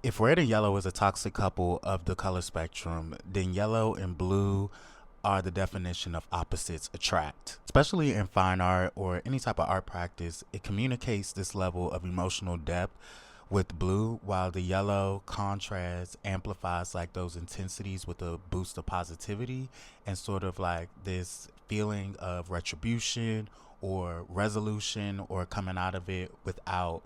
If red and yellow is a toxic couple of the color spectrum, then yellow and blue are the definition of opposites attract. Especially in fine art or any type of art practice, it communicates this level of emotional depth with blue, while the yellow contrast amplifies like those intensities with a boost of positivity and sort of like this feeling of retribution or resolution or coming out of it without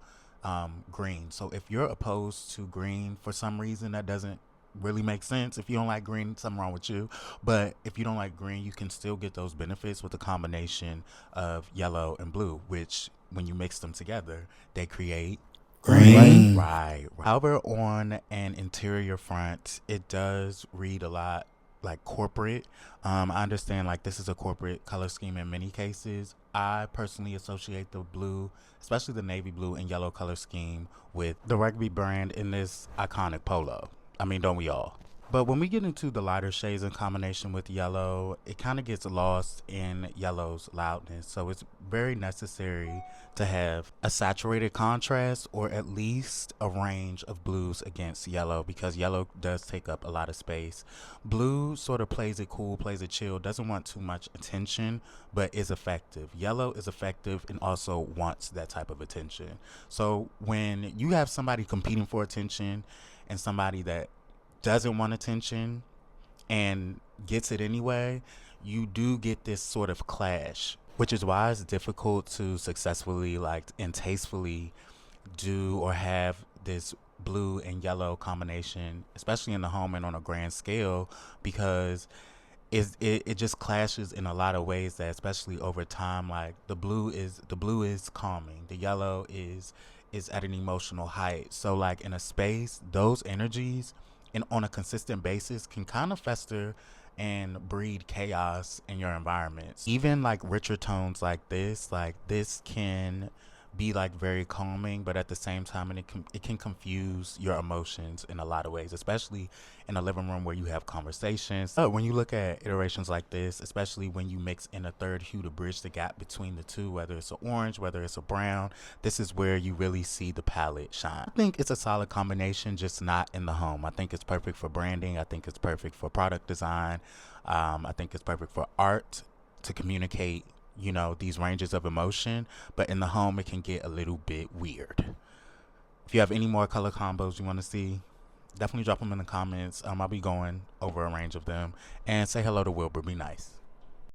green. So if you're opposed to green for some reason, that doesn't really make sense. If you don't like green, something wrong with you. But if you don't like green, you can still get those benefits with a combination of yellow and blue, which when you mix them together, they create Green. right. However, on an interior front, it does read a lot like corporate. I understand like this is a corporate color scheme in many cases. I personally associate the blue, especially the navy blue and yellow color scheme, with the rugby brand in this iconic polo. I mean, don't we all? But when we get into the lighter shades in combination with yellow, it kind of gets lost in yellow's loudness. So it's very necessary to have a saturated contrast or at least a range of blues against yellow because yellow does take up a lot of space. Blue sort of plays it cool, plays it chill, doesn't want too much attention, but is effective. Yellow is effective and also wants that type of attention. So when you have somebody competing for attention and somebody that doesn't want attention and gets it anyway, you do get this sort of clash, which is why it's difficult to successfully like and tastefully do or have this blue and yellow combination, especially in the home and on a grand scale, because it just clashes in a lot of ways that especially over time like the blue is calming, the yellow is at an emotional height. So like in a space, those energies and on a consistent basis can kind of fester and breed chaos in your environments. Even like richer tones like this can be like very calming, but at the same time, and it can confuse your emotions in a lot of ways, especially in a living room where you have conversations. When you look at iterations like this, especially when you mix in a third hue to bridge the gap between the two, whether it's an orange, whether it's a brown, this is where you really see the palette shine. I think it's a solid combination, just not in the home. I think it's perfect for branding. I think it's perfect for product design. I think it's perfect for art to communicate, these ranges of emotion, but in the home it can get a little bit weird. If you have any more color combos you want to see, definitely drop them in the comments. I'll be going over a range of them. And say hello to Wilbur. Be nice.